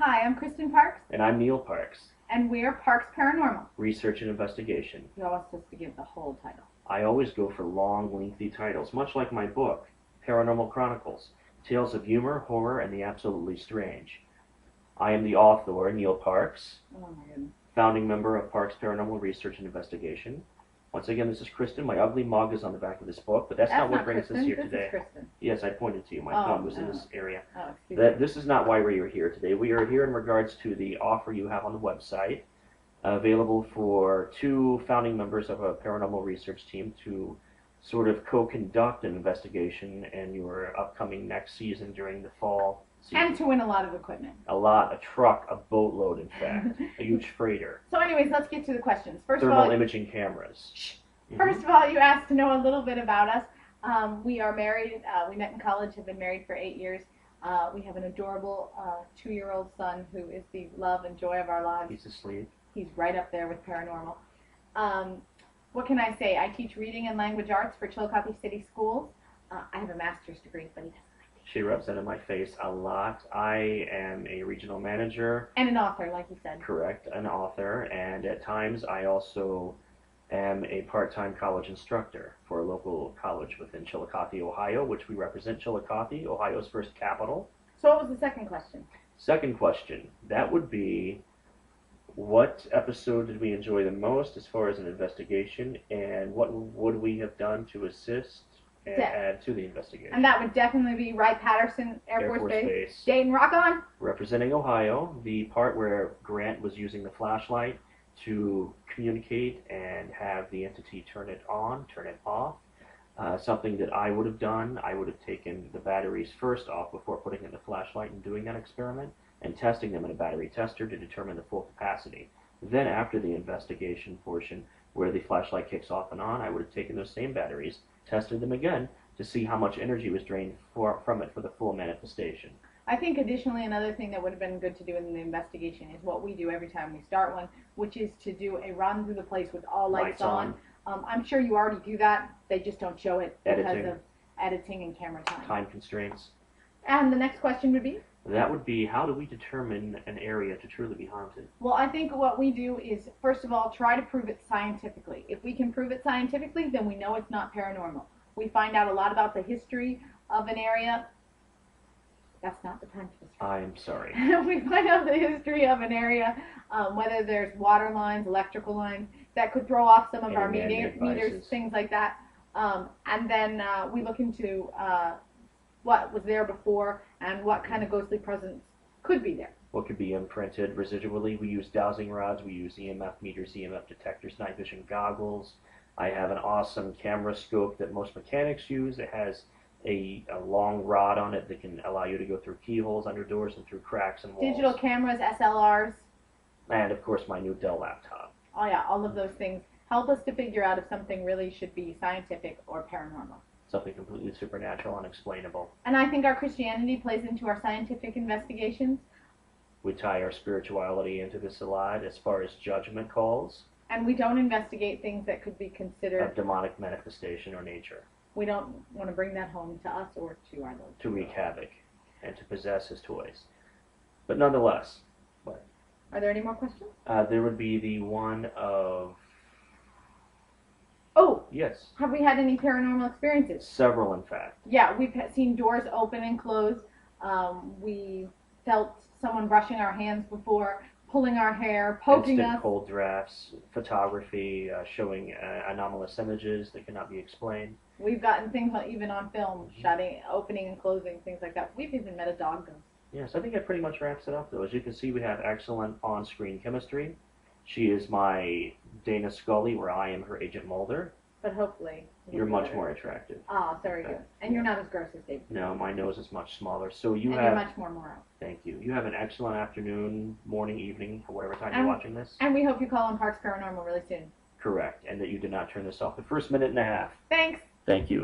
Hi, I'm Kristen Parks, And I'm Neal Parks, and we're Parks Paranormal. Research and Investigation. You always supposed to give the whole title. I always go for long, lengthy titles, much like my book, Paranormal Chronicles, Tales of Humor, Horror, and the Absolutely Strange. I am the author, Neal Parks, Oh my goodness. founding member of Parks Paranormal Research and Investigation. Once again, this is Kristen. My ugly mug is on the back of this book, but that's not what brings Kristen. us here this today. Is Kristen. Yes, I pointed to you. My thumb was in this area. Oh, excuse me. This is not why we are here today. We are here in regards to the offer you have on the website, available for two founding members of a paranormal research team to sort of co-conduct an investigation in your upcoming next season during the fall season. And to win a lot of equipment. A truck, a boatload, in fact, a huge freighter. So anyways, let's get to the questions. Thermal imaging cameras. First of all, you asked to know a little bit about us. We are married. We met in college, have been married for 8 years. We have an adorable 2-year-old son who is the love and joy of our lives. He's asleep. He's right up there with paranormal. What can I say? I teach reading and language arts for Chillicothe City Schools. I have a master's degree, but he doesn't like it. She rubs that in my face a lot. I am a regional manager. And an author, like you said. Correct, an author. And at times I also am a part-time college instructor for a local college within Chillicothe, Ohio, which we represent Chillicothe, Ohio's first capital. So what was the second question? Second question, that would be, what episode did we enjoy the most as far as an investigation, and what would we have done to assist and add to the investigation? And that would definitely be Wright-Patterson Air Force Base. Dayton, rock on! Representing Ohio, the part where Grant was using the flashlight to communicate and have the entity turn it on, turn it off. Something that I would have done, I would have taken the batteries first off before putting in the flashlight and doing that experiment, and testing them in a battery tester to determine the full capacity. Then after the investigation portion, where the flashlight kicks off and on, I would have taken those same batteries, tested them again to see how much energy was drained from it for the full manifestation. I think additionally another thing that would have been good to do in the investigation is what we do every time we start one, which is to do a run through the place with all lights on. I'm sure you already do that. They just don't show it because of editing and camera time. Time constraints. And the next question would be? That would be, how do we determine an area to truly be haunted? Well, I think what we do is, first of all, try to prove it scientifically. If we can prove it scientifically, then we know it's not paranormal. We find out a lot about the history of an area. That's not the time for this. I'm sorry. We find out the history of an area, whether there's water lines, electrical lines, that could throw off some of our meters, things like that. And then we look into what was there before and what kind of ghostly presence could be there. What could be imprinted residually. We use dowsing rods, we use EMF meters, EMF detectors, night vision goggles. I have an awesome camera scope that most mechanics use. It has a long rod on it that can allow you to go through keyholes under doors and through cracks and walls. Digital cameras, SLRs. And of course my new Dell laptop. Oh yeah, all of those things help us to figure out if something really should be scientific or paranormal. Something completely supernatural, unexplainable. And I think our Christianity plays into our scientific investigations. We tie our spirituality into this a lot as far as judgment calls. And we don't investigate things that could be considered a demonic manifestation or nature. We don't want to bring that home to us or to our Lord. To wreak havoc and to possess his toys. But nonetheless. What? Are there any more questions? There would be the one of... Oh! Yes. Have we had any paranormal experiences? Several, in fact. Yeah, we've seen doors open and close. We felt someone brushing our hands before, pulling our hair, poking Instant us. cold drafts, photography, showing anomalous images that cannot be explained. We've gotten things even on film, shutting, opening and closing, things like that. We've even met a dog ghost. Yes, I think that pretty much wraps it up, though. As you can see, we have excellent on-screen chemistry. She is my Dana Scully, where I am her Agent Mulder. But hopefully... You're much more attractive. Ah, very good. And you're not as gross as David. No, my nose is much smaller. So you have... you're much more moral. Thank you. You have an excellent afternoon, morning, evening, or whatever time you're watching this. And we hope you call on Parks Paranormal really soon. Correct. And that you did not turn this off the first minute and a half. Thanks. Thank you.